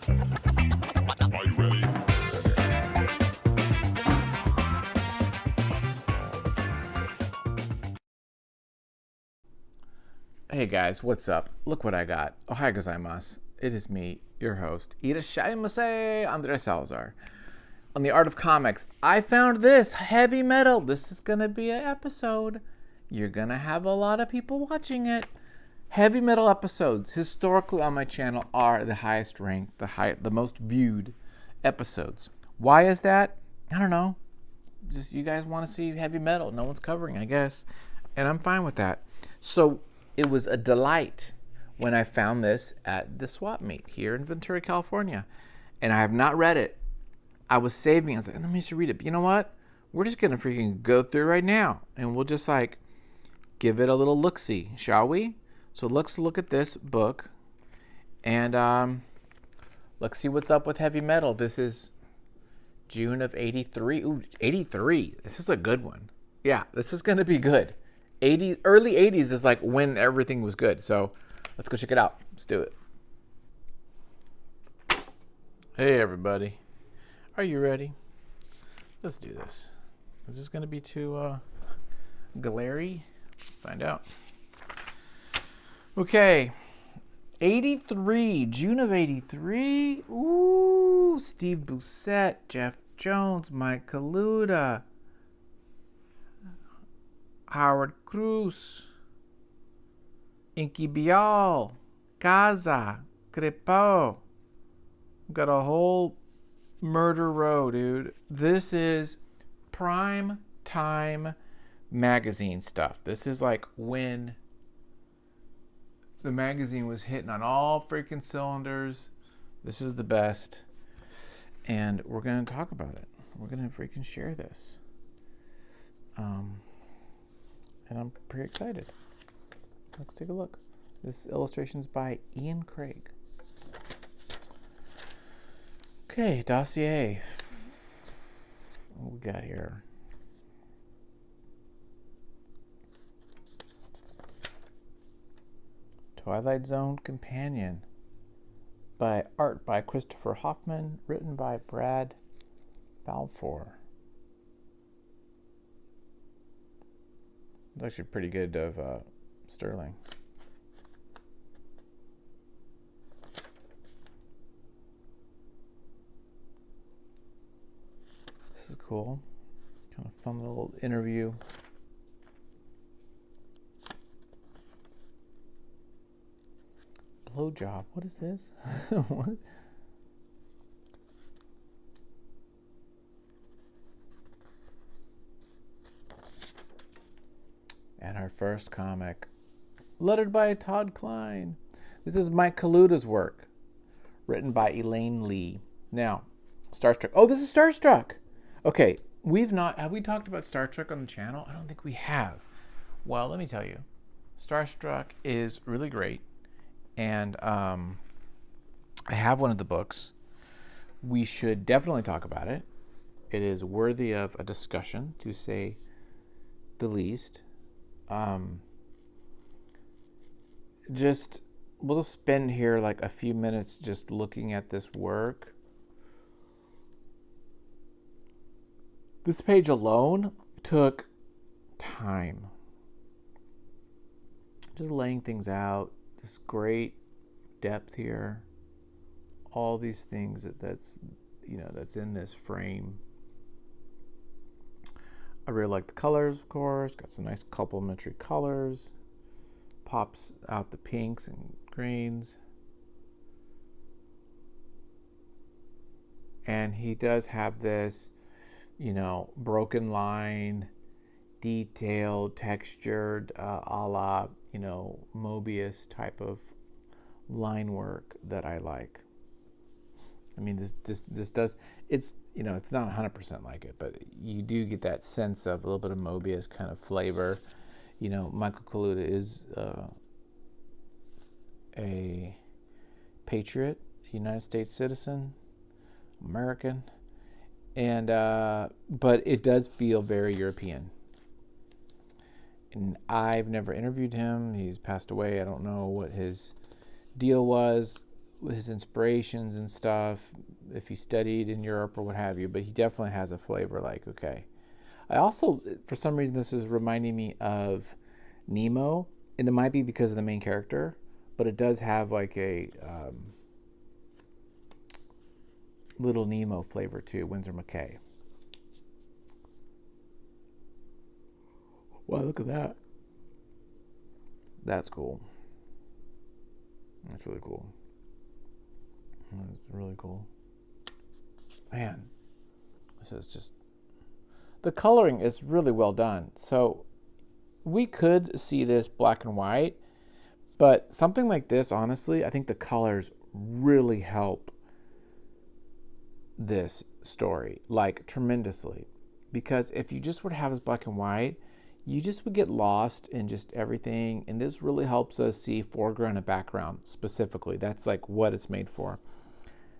Are you ready? Hey guys, what's up? Look what I got. Ohayou gozaimasu. It is me, your host, Irashaimase Andres Salazar. On the Art of Comics, I found this heavy metal. This is going to be an episode. You're going to have a lot of people watching it. Heavy metal episodes, historically on my channel, are the highest ranked, the most viewed episodes. Why is that? I don't know. Just you guys want to see heavy metal. No one's covering, I guess. And I'm fine with that. So it was a delight when I found this at the swap meet here in Ventura, California. And I have not read it. I was saving. I was like, let me just read it. But you know what? We're just going to freaking go through right now. And we'll just give it a little look-see, shall we? So let's look at this book. And let's see what's up with heavy metal. This is June of 83. Ooh, 83. This is a good one. Yeah, this is going to be good. Early 80s is like when everything was good. So let's go check it out. Let's do it. Hey, everybody. Are you ready? Let's do this. Is this going to be too glary? Find out. Okay. 83. June of 83. Ooh. Steve Buscett, Jeff Jones, Mike Kaluta, Howard Cruse, Inky Beall, Gaza, Crepeau. Got a whole murder row, dude. This is prime time magazine stuff. This is like when the magazine was hitting on all freaking cylinders. This is the best. And we're going to talk about it. We're going to freaking share this. And I'm pretty excited. Let's take a look. This illustration's by Ian Craig. Okay, dossier. What we got here? Twilight Zone Companion. Art by Christopher Hoffman. Written by Brad Balfour. It's actually pretty good of Sterling. This is cool. Kind of fun little interview. Blowjob. What is this? What? And our first comic, lettered by Todd Klein. This is Mike Kaluta's work, written by Elaine Lee. Now, Starstruck. Oh, this is Starstruck. Okay, have we talked about Star Trek on the channel? I don't think we have. Well, let me tell you, Starstruck is really great. And I have one of the books. We should definitely talk about it. It is worthy of a discussion, to say the least. We'll just spend here like a few minutes just looking at this work. This page alone took time. Just laying things out. Just great depth here. All these things that's in this frame. I really like the colors, of course. Got some nice complementary colors. Pops out the pinks and greens. And he does have this, broken line, detailed, textured, a la, Mobius type of line work that I like. I mean, this does, it's not 100% like it, but you do get that sense of a little bit of Mobius kind of flavor. Michael Kaluta is a patriot, United States citizen, American, and but it does feel very European. And I've never interviewed him. He's passed away. I don't know what his deal was. his inspirations and stuff, if he studied in Europe or what have you, but he definitely has a flavor like, okay. I also, for some reason, this is reminding me of Nemo, and it might be because of the main character, but it does have like a little Nemo flavor too, Winsor McKay. Wow, look at that. That's cool. That's really cool. That's really cool. Man, this is just... The coloring is really well done. So we could see this black and white, but something like this, honestly, I think the colors really help this story, like tremendously. Because if you just were to have this black and white, you just would get lost in just everything. And this really helps us see foreground and background specifically. That's like what it's made for.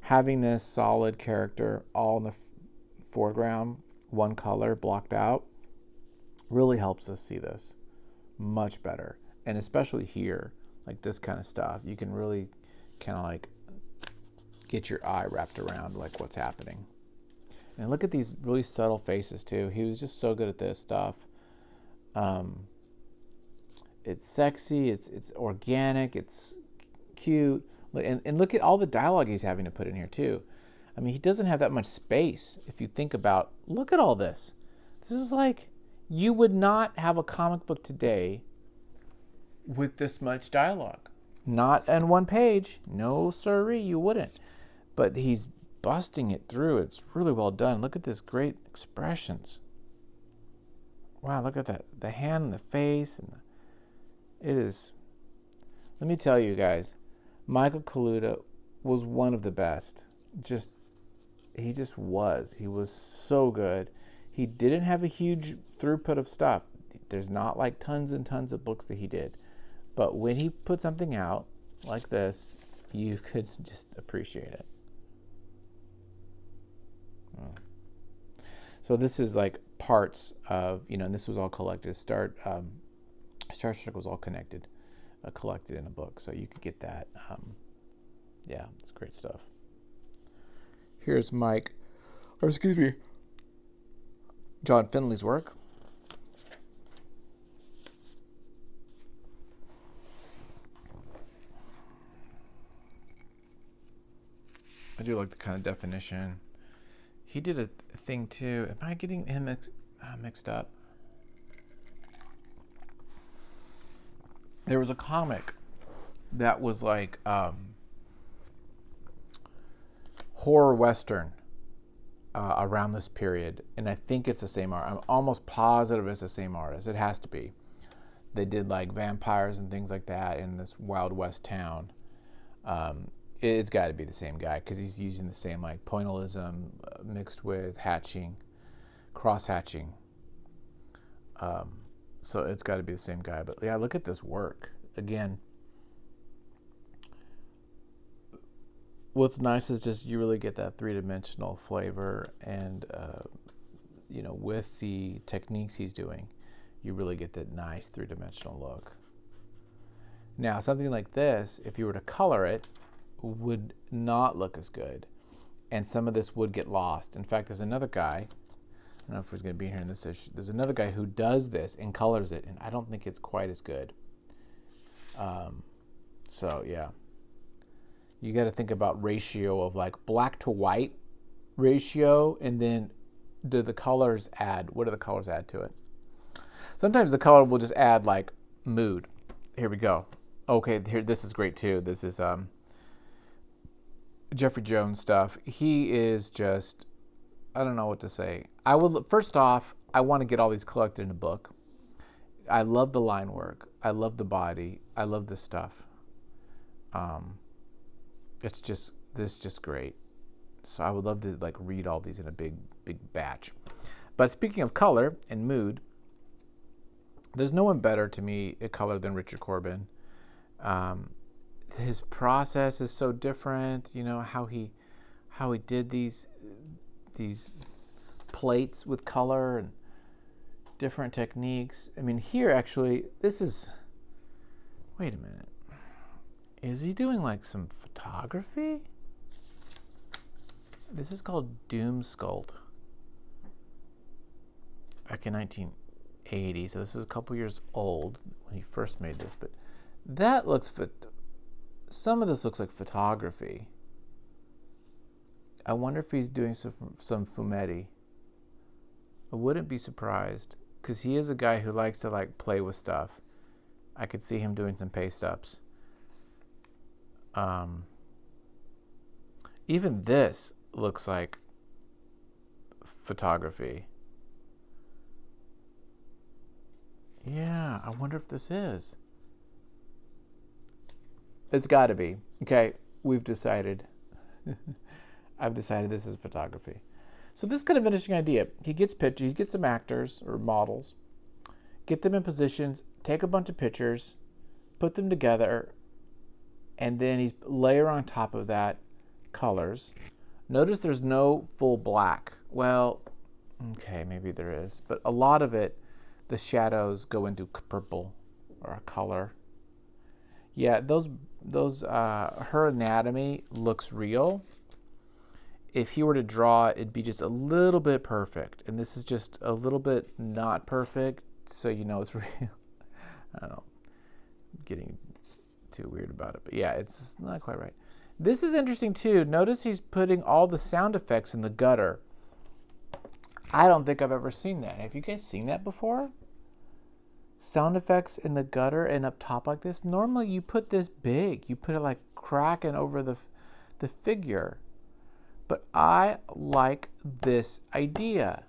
Having this solid character all in the foreground, one color blocked out, really helps us see this much better. And especially here, like this kind of stuff, you can really kind of like get your eye wrapped around like what's happening. And look at these really subtle faces too. He was just so good at this stuff. It's sexy, it's organic, it's cute. And look at all the dialogue he's having to put in here too. I mean, he doesn't have that much space if you think about, look at all this. This is like, you would not have a comic book today with this much dialogue. Not on one page. No, sirree, you wouldn't. But he's busting it through. It's really well done. Look at this great expressions. Wow, look at that. The hand and the face. It is, let me tell you guys, Michael Kaluta was one of the best. He was so good. He didn't have a huge throughput of stuff. There's not like tons and tons of books that he did. But when he put something out like this, you could just appreciate it. So this is like parts of, and this was all collected. Star Trek was all connected, collected in a book. So you could get that. Yeah, it's great stuff. Here's John Finley's work. I do like the kind of definition. He did a thing too. Am I getting him mixed up? There was a comic that was like horror western around this period, and I think it's the same art. I'm almost positive it's the same artist. It has to be. They did like vampires and things like that in this Wild West town. It's got to be the same guy because he's using the same like pointillism mixed with hatching, cross hatching. So it's got to be the same guy. But yeah, look at this work again. What's nice is just you really get that three-dimensional flavor, and with the techniques he's doing, you really get that nice three-dimensional look. Now, something like this, if you were to color it, would not look as good, and some of this would get lost. In fact, there's another guy, I don't know if he's going to be here in this issue, there's another guy who does this and colors it, and I don't think it's quite as good. So yeah, you got to think about ratio of like black to white ratio, and then what do the colors add to it? Sometimes the color will just add like mood. Here we go. Okay, here, this is great too. This is Jeffrey Jones stuff. He is just, I don't know what to say. First off, I want to get all these collected in a book. I love the line work. I love the body. I love this stuff. It's just great. So I would love to like read all these in a big batch. But speaking of color and mood, there's no one better to me at color than Richard Corben. His process is so different, how he did these plates with color and different techniques. I mean, here actually, wait a minute. Is he doing like some photography? This is called Doom Sculpt. Back in 1980, so this is a couple years old when he first made this, but that looks, some of this looks like photography. I wonder if he's doing some fumetti. I wouldn't be surprised, because he is a guy who likes to like play with stuff. I could see him doing some paste ups. Even this looks like photography. Yeah, I wonder if this is. It's got to be. Okay, we've decided. I've decided this is photography. So this is kind of an interesting idea. He gets pictures, he gets some actors or models, get them in positions, take a bunch of pictures, put them together, and then he's layer on top of that colors. Notice there's no full black. Well, okay, maybe there is, but a lot of it, the shadows go into purple or a color. Yeah, her anatomy looks real. If he were to draw it, it'd be just a little bit perfect. And this is just a little bit not perfect, so you know it's real. I don't know. I'm getting too weird about it. But yeah, it's not quite right. This is interesting too. Notice he's putting all the sound effects in the gutter. I don't think I've ever seen that. Have you guys seen that before? Sound effects in the gutter and up top like this. Normally you put this big. You put it like cracking over the figure. But I like this idea.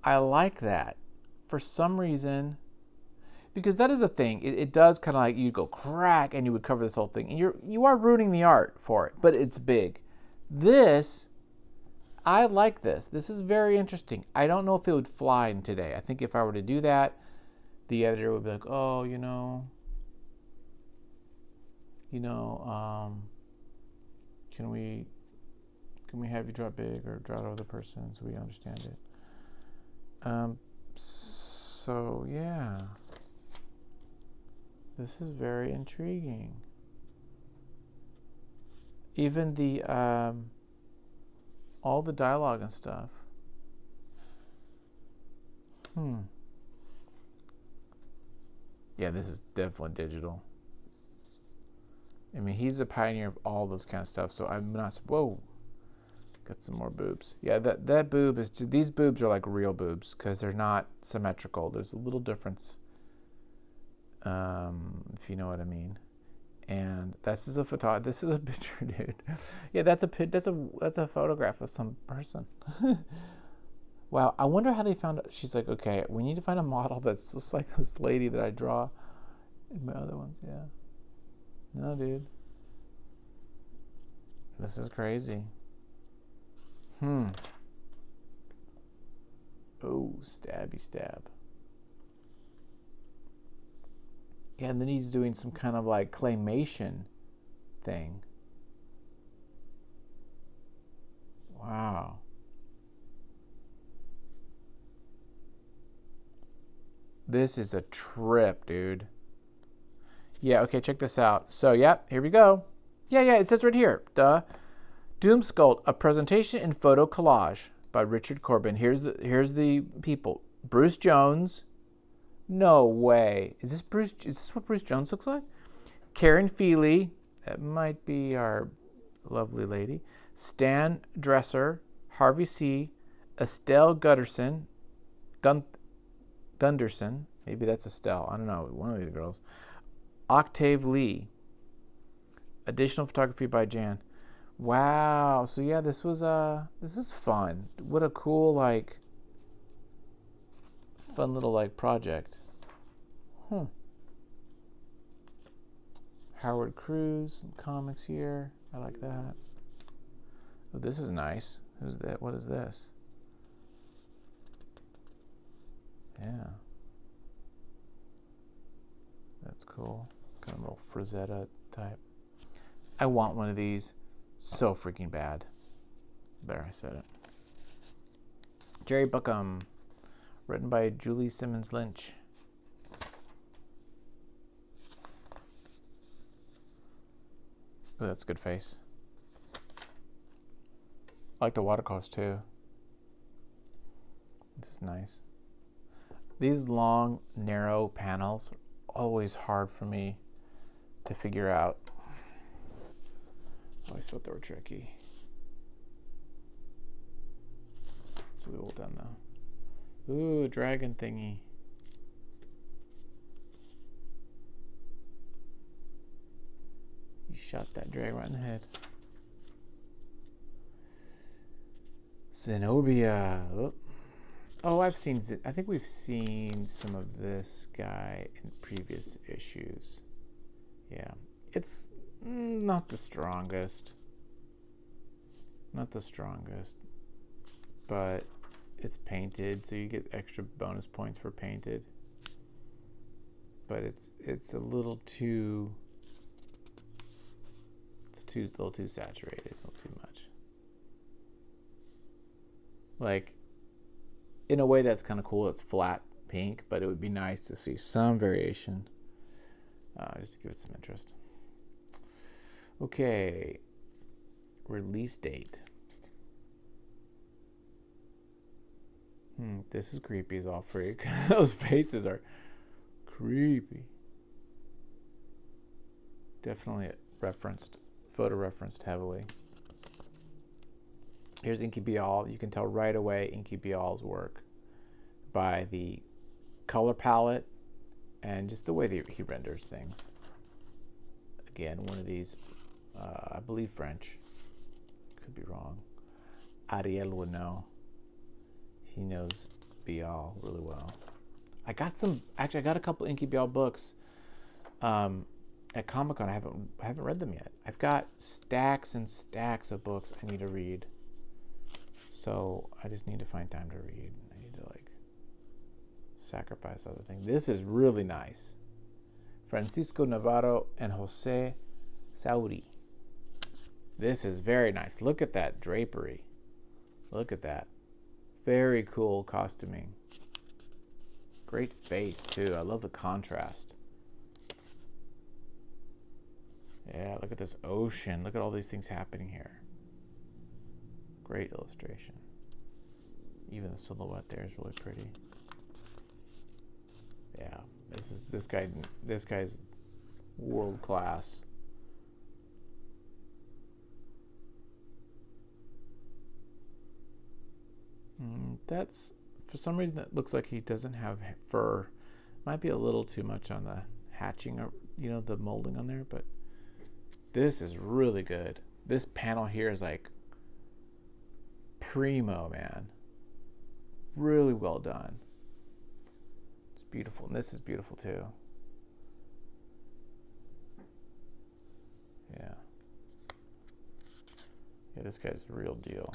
I like that. For some reason, because that is a thing. It does kind of like you go crack and you would cover this whole thing. And you are ruining the art for it, but it's big. This, I like this. This is very interesting. I don't know if it would fly in today. I think if I were to do that, the editor would be like, oh, can we have you draw big or draw it over the person so we understand it? So yeah, this is very intriguing. Even the all the dialogue and stuff. Yeah, this is definitely digital. I mean, he's a pioneer of all this kind of stuff, so I'm not. Whoa, got some more boobs. Yeah, that boob is. These boobs are like real boobs because they're not symmetrical. There's a little difference, if you know what I mean. And this is a photo. This is a picture, dude. Yeah, that's a photograph of some person. Wow, I wonder how they found out. She's like, okay, we need to find a model that's just like this lady that I draw in my other ones. Yeah. No, dude. This is crazy. Oh, stabby stab. Yeah, and then he's doing some kind of like claymation thing. Wow. This is a trip, dude. Yeah, okay, check this out. So, yeah, here we go. Yeah, it says right here. Duh. Doom Sculpt, a presentation in photo collage by Richard Corben. Here's the people. Bruce Jones. No way. Is this what Bruce Jones looks like? Karen Feely. That might be our lovely lady. Stan Dresser. Harvey C. Estelle Gunderson. Gunderson. Maybe that's Estelle. I don't know. One of these girls. Octave Lee. Additional photography by Jan. Wow. So yeah, this is fun. What a cool fun little project. Howard Cruse, some comics here. I like that. Oh, this is nice. Who's that? What is this? Yeah. That's cool. Kind of a little Frazetta type. I want one of these so freaking bad. There, I said it. Jerry Buckham. Written by Julie Simmons Lynch. Ooh, that's a good face. I like the watercolors too. This is nice. These long, narrow panels are always hard for me to figure out. I always thought they were tricky. It's really well done though. Ooh, dragon thingy. He shot that dragon right in the head. Zenobia. Oh, I think we've seen some of this guy in previous issues. Yeah, it's not the strongest. Not the strongest, but it's painted, so you get extra bonus points for painted. But it's a little too. It's a little too saturated, a little too much. Like, in a way that's kind of cool. It's flat pink, but it would be nice to see some variation, just to give it some interest. Okay, release date. This is creepy as all freak. Those faces are creepy. Definitely photo referenced heavily. Here's Inky Beall. You can tell right away Inky Beall's work by the color palette and just the way he renders things. Again, one of these, I believe French. Could be wrong. Ariel would know. He knows Beall really well. I got a couple Inky Beall books at Comic-Con. I haven't read them yet. I've got stacks and stacks of books I need to read. So I just need to find time to read. I need to sacrifice other things. This is really nice. Francisco Navarro and Jose Sauri. This is very nice. Look at that drapery. Look at that. Very cool costuming. Great face too. I love the contrast. Yeah, look at this ocean. Look at all these things happening here. Great illustration. Even the silhouette there is really pretty. Yeah, this guy's world class. That's, for some reason, that looks like he doesn't have fur. Might be a little too much on the hatching, or the molding on there, but this is really good. This panel here is like primo, man. Really well done. It's beautiful, and this is beautiful too. Yeah. Yeah, this guy's the real deal.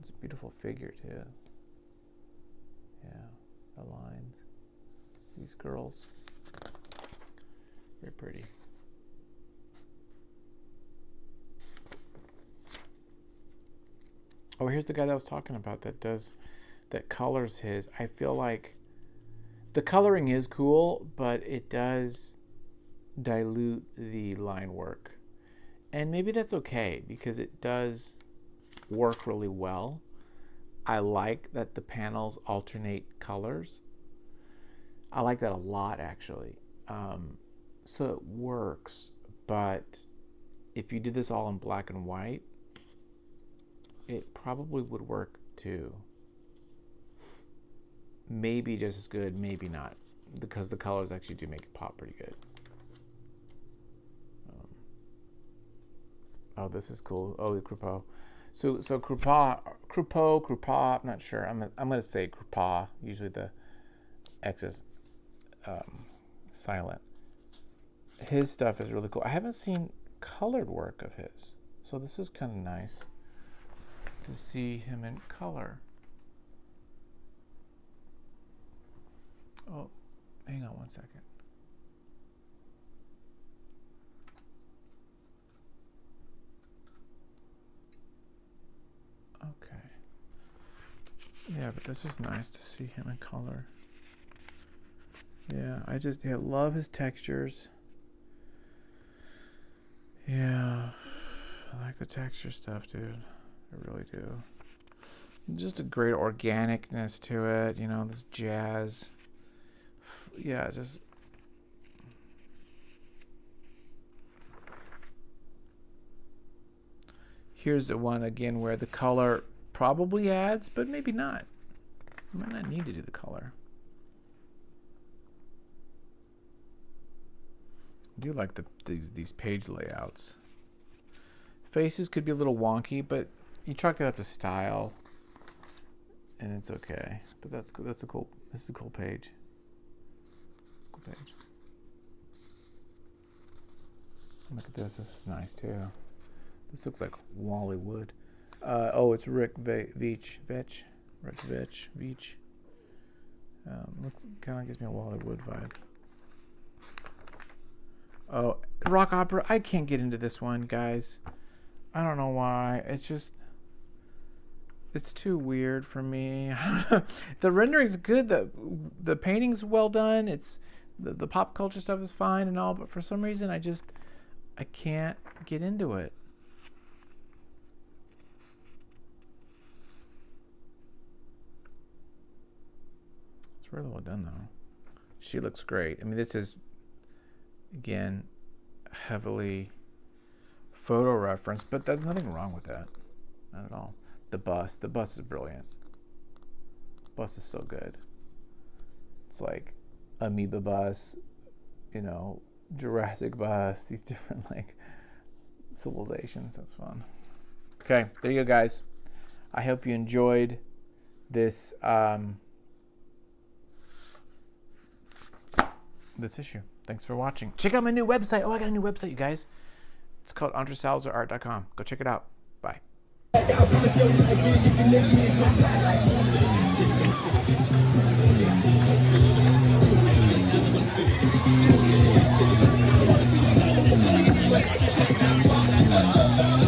It's a beautiful figure too. Yeah, the lines. These girls. Very pretty. Oh, here's the guy that I was talking about that colors his. I feel like the coloring is cool, but it does dilute the line work. And maybe that's okay because it does work really well. I like that the panels alternate colors. I like that a lot, actually. So it works, but if you did this all in black and white, it probably would work too. Maybe just as good, maybe not, because the colors actually do make it pop pretty good. Oh, this is cool. Oh, the Croupeau. So Croupeau, I'm not sure. I'm gonna say Croupeau. Usually the X is silent. His stuff is really cool. I haven't seen colored work of his, so this is kind of nice to see him in color. Oh, hang on one second. Okay. Yeah, but this is nice to see him in color. Yeah, I love his textures. Yeah, I like the texture stuff, dude. I really do. Just a great organicness to it, you know, this jazz. Yeah, just... Here's the one again where the color probably adds, but maybe not. You might not need to do the color. I do like these page layouts. Faces could be a little wonky, but you chalk it up to style, and it's okay. But that's cool. That's a cool. This is a cool page. Cool page. Look at this. This is nice too. This looks like Wally Wood. Oh, it's Rick Veitch. Rick Veitch. Looks kind of gives me a Wally Wood vibe. Oh, rock opera. I can't get into this one, guys. I don't know why. It's too weird for me. The rendering's good. The painting's well done. It's the pop culture stuff is fine and all, but for some reason I can't get into it. It's really well done though. She looks great. I mean, this is again heavily photo reference, but there's nothing wrong with that. Not at all. The bus is brilliant. The bus is so good. It's like amoeba bus, you know, Jurassic bus, these different like civilizations. That's fun. Okay, there you go, guys. I hope you enjoyed this this issue. Thanks for watching. Check out my new website. Oh, I got a new website, you guys. It's called AndresSalazarArt.com. Go check it out. Bye.